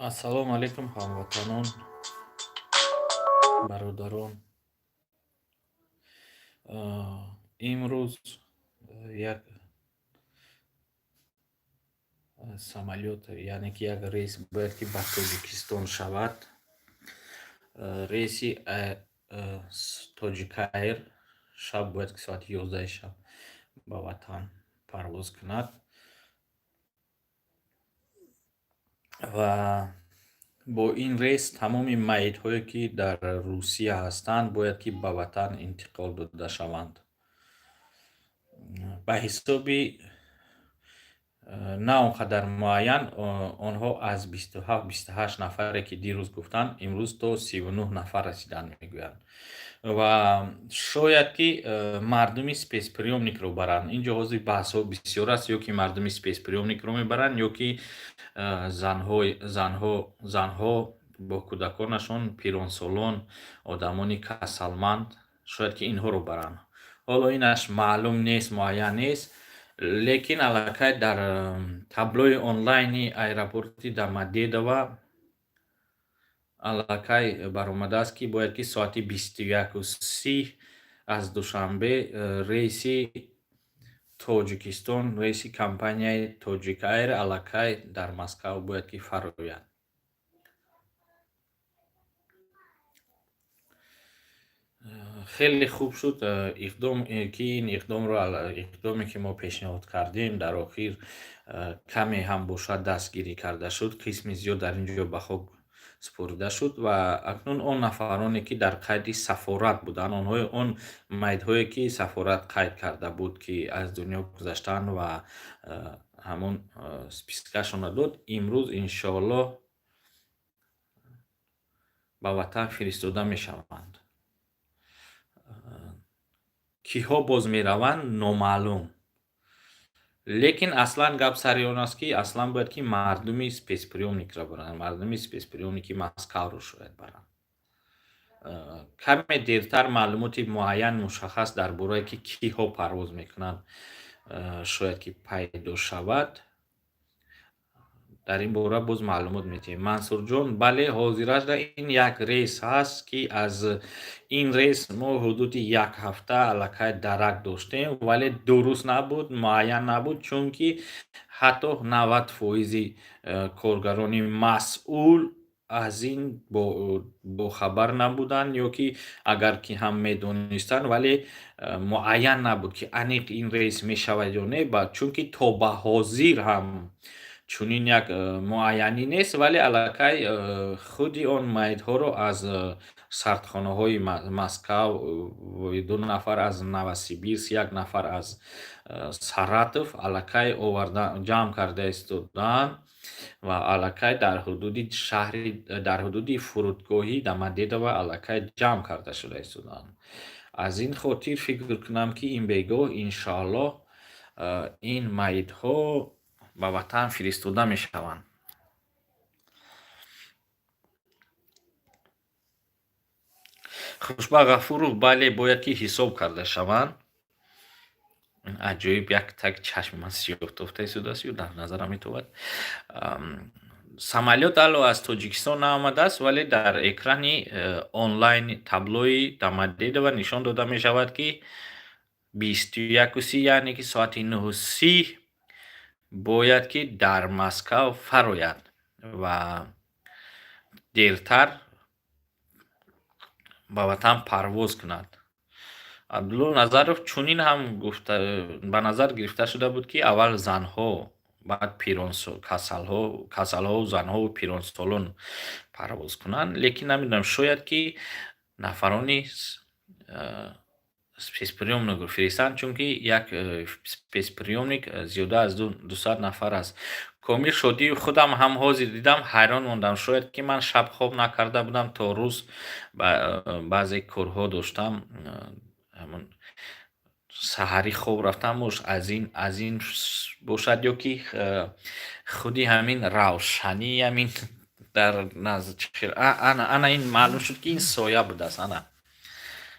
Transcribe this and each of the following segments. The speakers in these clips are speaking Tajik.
ассалому алайкум ҳамватанон, бародарон. Имрӯз як самолёт, яъне ки як рейс бояд ки ба Тоҷикистон шавад. Рейси Тоҷикаир шаб бояд ки соати 11 шаб ба ватан парвоз кунад ва бо ин рейс тамоми маитҳое ки дар Русия ҳастанд бояд ки ба ватан интиқол дода шаванд. Ба ҳисоби на он қадар муайян онҳо аз 27-28 нафаре ки дирӯз гуфтанд, имрӯз то 39 нафар расиданд мегӯянд. Ва шояд ки мардуми спецприёмникро баранд. Ин ҷо ҳозир баҳсҳо бисёр аст, ё ки мардуми спецприёмникро мебаранд, ё ки занҳо бо кӯдаконашон, пиронсолон, одамони касалманд, шояд ки инҳоро баранд. Ҳоло инаш маълум нест, муайян нест, лекин аллакай дар таблои онлайни аэропорти Домодедово аллакай баромадааст ки бояд ки соати 21:30 аз душанбе рейси Тоҷикистон, рейси компанияи Тоҷикаир аллакай дар Москав бояд ки фарояд. хеле хуб шуд иқдоме ки мо пешниҳод кардем дар охир каме ҳам бошад дастгирӣ карда шуд. қисми зиёд дар ин ҷо ба хок супорида шуд ва акнун он нафароне ки дар қайди сафорат буданд, он майдҳое ки сафорат қайд карда буд ки аз дунё гузаштанд ва ҳамон спискашонро дод, имрӯз иншоаллоҳ ба ватан фиристода мешаванд. киҳо боз мераванд номаълум, лекин аслан гап сари он аст ки аслан бояд ки мардуми спецприёмникро баранд, мардуми спецприёмники Москавро шояд баранд. каме дертар маълумоти муайян мушаххас дар бораи ки киҳо парвоз мекунанд шояд ки пайдо шавад. Дар ин бора боз маълумот медиҳем. Мансурҷон, бале, ҳозирашда ин як рейс ҳаст ки аз ин рейс мо ҳудуди як ҳафта аллакай дарак доштем, вале дуруст набуд, муайян набуд, чунки ҳатто 90% коргарони масъул аз ин бохабар набуданд, ё ки агар ки ҳам медонистанд, вале муайян набуд ки аниқ ин рейс мешавад ё не, чунки то ба ҳозир ҳам чунин як муайянӣ нест, вале аллакай худи он майдҳоро аз сардхонаҳои Москав, 2 нафар аз Новосибирск, 1 нафар аз Саратов аллакай ҷамъ карда истоданд ва аллакай дар ҳудуди фурудгоҳи Домодедово аллакай ҷамъ карда шуда истоданд. Аз ин хотир фикр кунам ки ин бегоҳ иншоаллоҳ ин майдҳо ба ватан фиристода мешаванд. Хушбахт Ғафуров, бале, бояд ки ҳисоб карда шаванд. ин аҷоиб як так чашми ман сиёҳтофта истодааст, ё дар назарам метовад. Самолёт алло аз Тоҷикистон наомадааст, вале дар экрани онлайни таблои Домодедово нишон дода мешавад ки 21:30, яъне ки соати 9:30 бояд ки дар Москав фарояд ва дертар ба ватан парвоз кунад. Абдулло Назаров чунин ҳам ба назар гирифта шуда буд ки аввал занҳо, баъд касалҳо, занҳову пиронсолон парвоз кунанд, лекин намедонам, шояд ки нафарони спецприёмникро фиристанд, чунки як спецприёмник зиёда аз 200 нафар аст. Комил Шодиев, худам ҳам ҳозир дидам, ҳайрон мондам. Шояд ки ман шаб хоб накарда будам, то рӯз баъзе корҳо доштам, ҳамон саҳарӣ хоб рафтам, аз ин бошад, ё ки худи ҳамин равшанӣ ҳамин дар ана ин маълум шуд ки ин соя будааст.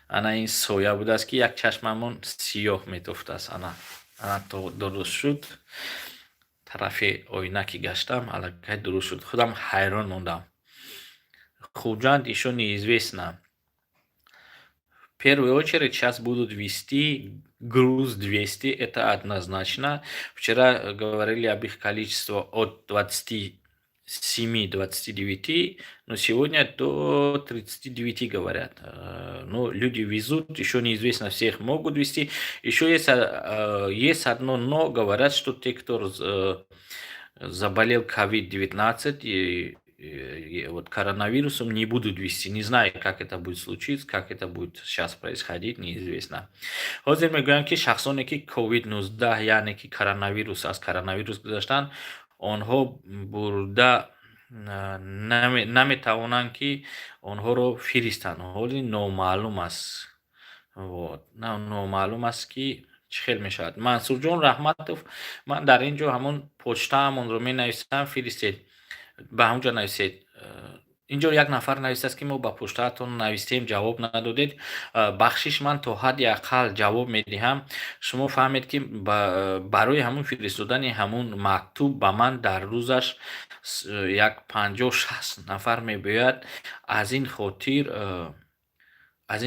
ана ин соя будааст ки як чашмамон сиёҳ метофтааст. ана то дуруст шуд. тарафи оина ки гаштам, аллакай дуруст шуд. Худам ҳайрон мондам. Хуҷанд ещё неизвестно. В первую очередь сейчас будут вести груз 200, это однозначно. Вчера говорили об их количестве от 27-29, но сегодня до 39 говорят. Ну, люди везут, еще неизвестно, всех могут везти. Еще есть одно но, говорят, что те, кто заболел COVID-19 и вот коронавирусом, не будут вести. Не знаю, как это будет случиться, как это будет сейчас происходить, неизвестно. ҳозир мегӯям ки шахсоне ки COVID-19 яъне ки коронавирус аз коронавирус гузаштанд, онҳо бурда наметавонанд ки онҳоро фиристанд. ҳоли номаълум аст. Номаълум аст ки чӣ хел мешавад. Мансурҷон Раҳматов, ман дар ин ҷо ҳамон почтаамонро менависам, фиристед. Ба ҳамон ҷо нависед. ин ҷо як нафар навистааст ки мо ба почтаатон навистем, ҷавоб надодед. Бахшиш ман то ҳадди аққал ҷавоб медиҳам. Шумо фаҳмед ки барои ҳамун фиристодани ҳамун мактуб ба ман дар рӯзаш як 50-60 нафар мебояд. аз ин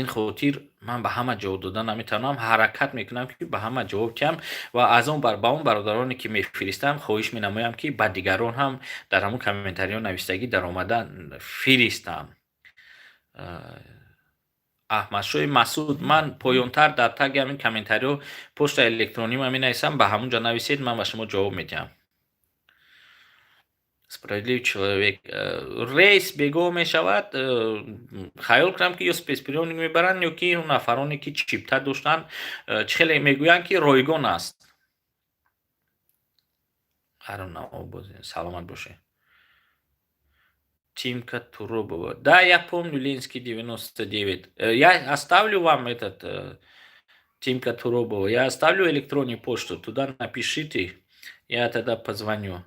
хотир ман ба ҳама ҷавоб дода наметавонам. ҳаракат мекунам ки ба ҳама ҷавоб диҳам ва аз он ба он бародароне ки мефиристам хоҳиш менамоям ки ба дигарон ҳам дар ҳамун комментариҳо навистагӣ даромада фиристам. Аҳмадшоҳи Масуд, ман поёнтар дар таги ҳамин комментариҳо почтаи электронима менависам, ба ҳамун ҷо нависед, ман ба шумо ҷавоб медиҳам. Справедливый человек. Рейс бегоҳ мешавад. Хаёл кардам ки ё спецприёмник мебаранд, ё ки нафароне ки чипта доштанд. Чӣ хеле мегӯянд ки ройгон аст. Саломат бошед. Тимка Туробова. Да, я помню Ленинский 99. Я оставлю вам этот Тимка Туробова. Я оставлю электронную почту. Туда напишите. Я тогда позвоню.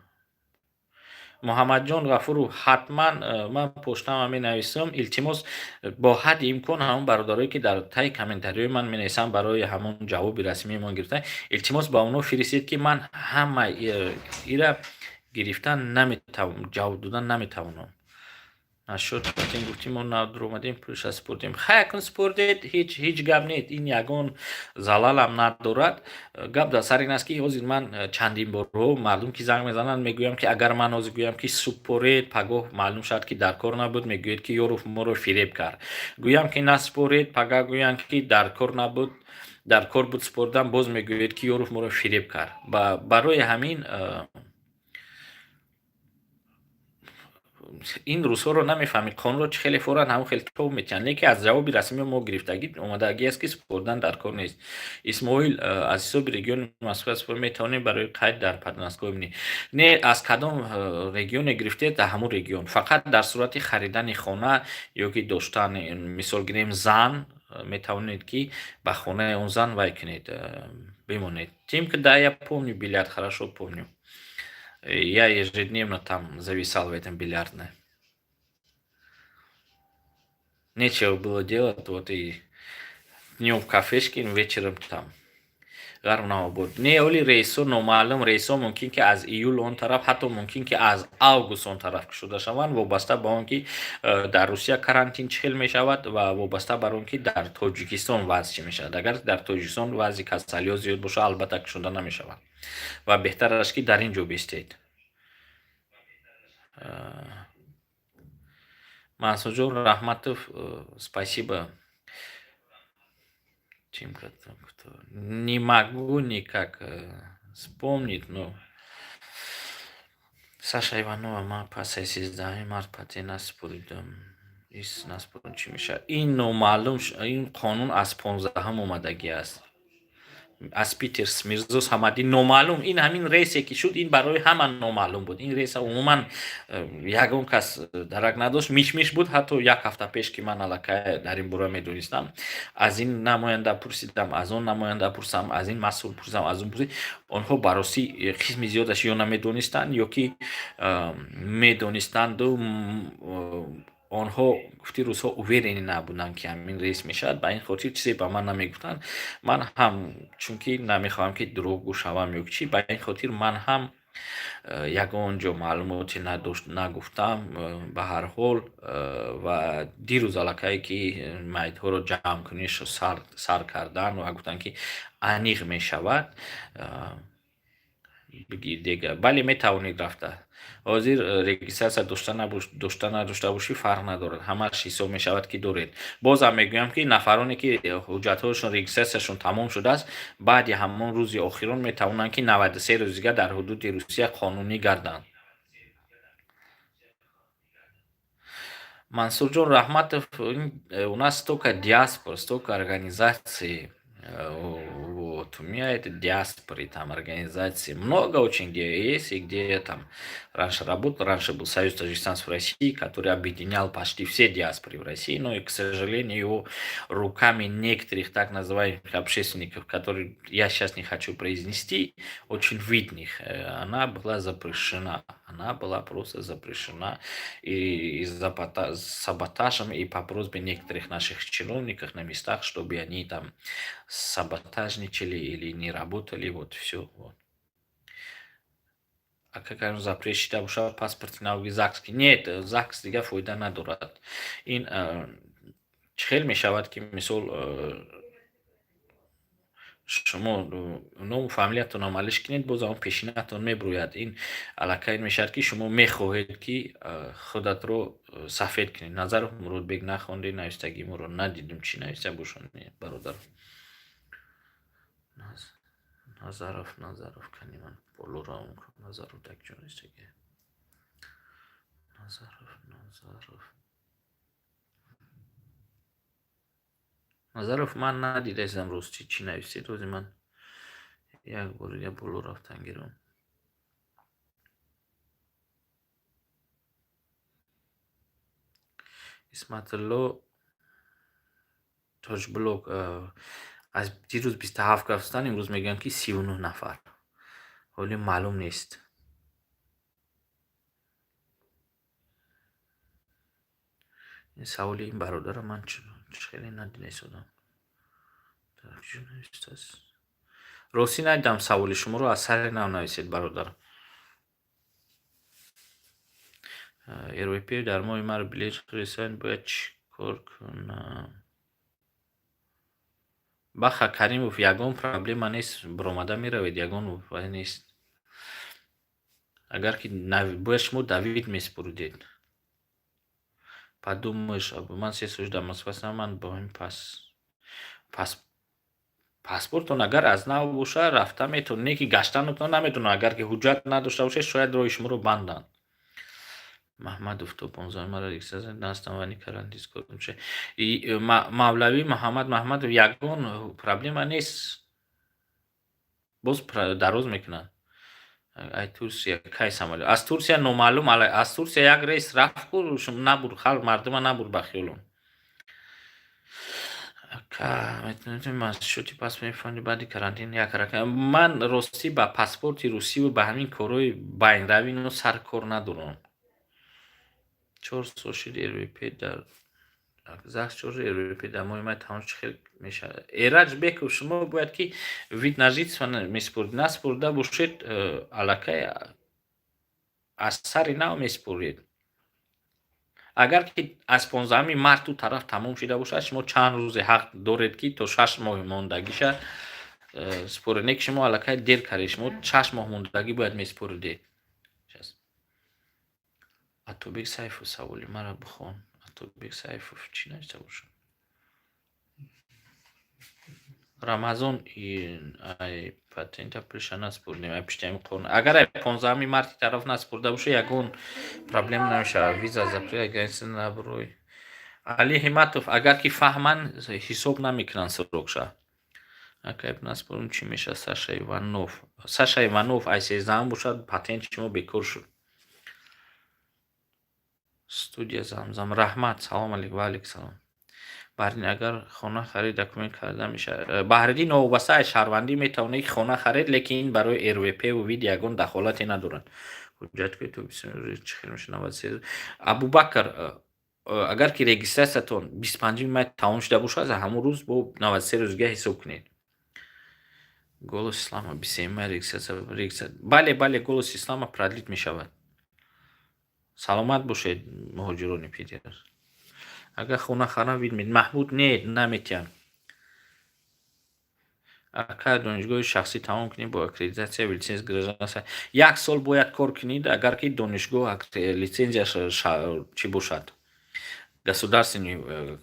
Муҳаммадҷон Ғафуров, ҳатман ман поштама менависам. Илтимос бо ҳадди имкон ҳамон бародарое ки дар таи комментариҳои ман менависанд барои ҳамон ҷавоби расмиямон гирифтан, илтимос ба онҳо фиристед ки ман ҳама ира гирифтан наметавонам, ҷавоб додан наметавонам. Нашод батин гуфтим мо навдур омадем, пулша спурдем. Хаякун спурдед, ҳеҷ гап нет. Ин ягон залалам надорад. Гап дар сар ин аст ки ҳозир ман чандин борҳо маълум ки занг мезананд, мегӯям ки агар ман ҳозир гӯям ки супоред, пагоҳ маълум шавад ки дар кор набуд, мегӯед ки ёро моро фиреб кард. Гӯям ки наспоред, пагоҳ гӯянд ки дар кор набуд, дар кор буд спордан, боз мегӯед ки ёро моро фиреб кард. Барои ҳамин ин рӯзҳоро намефаҳмед. қонунро чӣ хеле форан ҳамон хел тов метиҳанд, лекин аз ҷавоби расмии мо гирифтагӣ омадагӣ аст ки спордан дар кор нест. Исмоил аз ҳисоби региони Москва метавонем барои қайд дар паданастгоҳ бинед. Не аз кадом регионе гирифтед, дар ҳамон регион. Фақат дар сурати харидани хона ё ки доштани, мисол гирем, зан метавонед ки ба хонаи он зан вай кунед, бимонед. Тимка, да, я помню бильярд, хорошо помню. Я ежедневно там зависал в этом бильярдной. Нечего было делать, вот и днем в кафешке, вечером там. Гармнама буд. Не оли рейсо номаълум, рейсо мумкин ки аз июл он тараф, ҳатто мумкин ки аз август он тараф шуда шаванд, вобаста ба он ки дар Русия карантин чӣ хел мешавад ва вобаста бар он ки дар Тоҷикистон вазъ чӣ мешавад. Агар дар Тоҷикистон вазъи касалиҳо зиёд боша, албатта кушода намешавад ва беҳтараш ки дар ин ҷо бистед. Мансурҷон Раҳматов, спасибо. Не могу никак вспомнить, но Саша Иванова, ма пасайсиз даҳаи мард пате наспуридам. Ис наспуридам чӣ мешавад? Ин номаълум, ин қонун аз 15 омадагӣ аст. Аз Питерс Мирзо Самадӣ номаълум. Ин ҳамин рейсе ки шуд, ин барои ҳама номаълум буд. Ин рейса умуман ягон кас дарак надошт. Миш буд. Ҳатто як ҳафта пеш ки ман аллакай дар ин бора медонистам, аз ин намоянда пурсидам, аз он намоянда пурсам, аз ин масъул пурсам, аз он пурсидам. Онҳо барости қисми зиёдаш ё намедонистанд, ё ки медонистанду онҳо гуфти рӯзҳо уверени набуданд ки ҳамин рейс мешавад. Ба ин хотир чизе ба ман намегуфтанд. Ман ҳам чунки намехоҳам ки дурӯғгӯ шавам ё чӣ, ба ин хотир ман ҳам ягон ҷо маълумоте нагуфтам ба ҳар ҳол ва дирӯз аллакай ки майдҳоро ҷамъкуниш сар кардан ва гуфтанд ки аниқ мешавад бигир бале метавонед рафта. Ҳозир регистрация дошта надошта бошӣ фарқ надорад. Ҳамаш ҳисоб мешавад ки доред. Бозам мегӯям ки нафароне ки ҳуҷҷатҳояшон регистрацияшон тамом шудааст, баъди ҳамон рӯзи охирон метавонанд ки 93 рӯз дига дар ҳудуди Русия қонунӣ гарданд. Мансурҷон Раҳматов, у нас столько диаспор, столько организаций, вот, у меня это диаспоры, там организации много очень, где есть, и где я там раньше работал, раньше был Союз таджикистанцев России, который объединял почти все диаспоры в России, но и, к сожалению, его руками некоторых так называемых общественников, которые я сейчас не хочу произнести, очень видных, она была запрещена, она была просто запрещена, и саботажем, и по просьбе некоторых наших чиновников на местах, чтобы они там саботажничали или не работали, вот все. Вот. А как он запрещит, а паспорт на ЗАГС? Нет, ЗАГС дига фойда надорад. Ин чхел мешавад ки мисол шумо ном фамилиятонро малиш кинед, боз он пешинатон мебурӯяд. Ин аллакай мешавад ки шумо мехоҳед ки худатро сафед кунед. Назаров Муродбек нахонди, навистагии моро надидим, чӣ нависта бошон бародар. Назаров кани ман болура Назаров так ҷонистаги. Назаров ман надидастам рости чӣ нависед, ози ман як бор я боло рафтан гирам. Исматулло Тоҷблок аз дирӯз 27 гуфтан, имрӯз мегӯям ки 39 нафар. Ҳоле маълум нест. ин саволи ин бародара ман хеле надидастам. рости надидам саволи шуморо, аз сари нав нависед бародар. РВП дар моҳи маро билет фиристанд, бояд чӣ кор кунам? Баха Каримов, ягон проблема нест, баромада меравед, ягон вай нест. Агар ки бояд шумо Давид меспурудед. Подумаешь, ман 3 соли дар Москва ҳастам, ман бо ин паспортон агар аз нав боша, рафта метавонед, не ки гаштанотон наметавонад. Агар ки ҳуҷҷат надошта бошед, шояд роҳи шуморо банданд. Маҳмадов то 15 мара регистрация настам ва не карантин кор мешавад. Мавлавӣ Муҳаммад Маҳмадов, ягон проблема нест. Боз дароз мекунад. Ай Турсия, кай самолет? Аз Турсия номаълум, аз Турсия як рейс рафт кур, набур, халқ мардума набур ба хиёлон. Маршрути паспорти фонди баъди карантин як ракам. Ман рости ба паспорти русиву ба ҳамин корҳои байнравино сар кор надорам. 4 сол шуд РВП дар ЗАГС 4 РВП дар моҳи май тамом хел мешавад. Эраҷбеков, шумо бояд ки вид на жительство меспуред, наспурда бошед, аллакай аз сари нав меспуред. Агар ки аз 15 март ту тараф тамом шуда бошад, шумо чанд рӯзе ҳақ доред ки то 6 моҳи мондагиша според, не ки шумо аллакай дер кардед, шумо 6 моҳ мондагӣ бояд меспуридед. Атобек Сайфов, саволи мара бихон. Атобек Сайфов чӣ навишта бошад? Рамазон ай патента пиша наспурдем, ай пиштами қонун. Агар ай 15 марти тараф наспурда боша, ягон проблема намешавад. Виза запрет агентства наброи. Али Ҳиматов, агар ки фаҳман ҳисоб намекунанд срокша. Акай наспурдем чӣ мешавад? Саша Иванов ай 13 бошад, патент шумо бекор шуд. Студия Замзам. Раҳмат, салом алейкум. Ва алейкум салом. Баҳридин, агар хона харид документ карда мешавад. Баҳридин новобаста аз шаҳрвандӣ метавонед хона харид, лекин ин барои РВП ва вид ягон дахолате надорад. Ҳуҷҷатҳои то 20 чӣ хел мешавад? 93. Абубакр, агар ки регистратсиятон 25 май тамом шуда бошад, аз ҳамон рӯз бо 93 рӯзга ҳисоб кунед. голос ислама бисема регистрация. Бале, голос ислама продлить мешавад. Саломат бошед муҳоҷирони пидер. Агар хона харам вид маҳбуд не наметиям. Акар донишгоҳи шахсӣ тамом кунед бо аккредитация ва литсензия гражданства. 1 сол бояд кор кунед, агар ки донишгоҳ литсензияш чӣ бошад. Государственный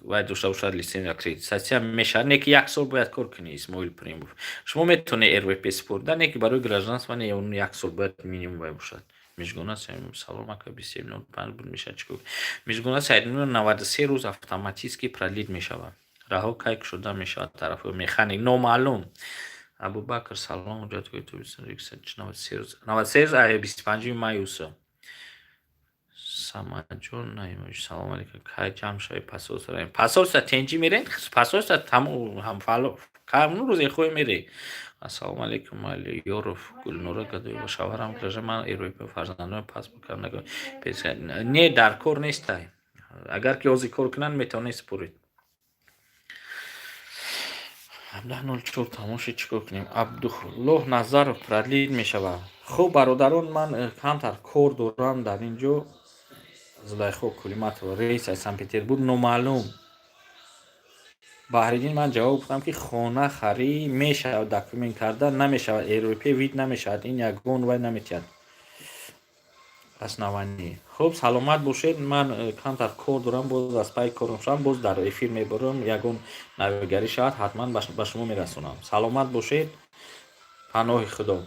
вай дошта бошад лицензия аккредитация мешавад. Не ки 1 сол бояд кор кунед, Исмоил Примов. Шумо метавонед РВП супорда, не ки барои гражданство не 1 сол бояд минимум вай бошад. Межгонация салом ака 2705 буд мешад чико. Межгонация 93 рӯз автоматически продлит мешавад. Раҳо кайк шуда мешавад тарафҳои механик номаълум. Абубакр салом ҳуҷҷатҳои ту 93 рӯз 25 май усо. Самаҷон наимош салом алейкум. Кай ҷамъ шавед пасос раем. Пасоса тенҷи мерен? Пасоса тамом ҳамфало. Камну рӯзе хӯй мере. Ассалому алейкум Али Ёров Гулнура Гадоева шавҳарам граждан ман РВП фарзандонам паспорт кам нагам. Не дар кор нестай. Агар ки ҳозир кор кунанд метавонед супоред. 17:04 тамоши чикор кунем. Абдуллоҳ Назаров продлит мешавад. Хуб бародарон, ман камтар кор дорам дар ин ҷо. Зулайхо Кулиматова рейс аз Санкт-Петербург номаълум. Баҳриддин ман ҷавоб гуфтам ки хона харӣ мешавад, документ кардан намешавад, РВП вид намешавад, ин ягон вай наметиҳад. Аснаванӣ. Хуб саломат бошед, ман камтар кор дорам, боз аз пай корам шавам, боз дар эфир мебарам, ягон навигарӣ шавад ҳатман ба шумо мерасонам. Саломат бошед. Паноҳи Худо.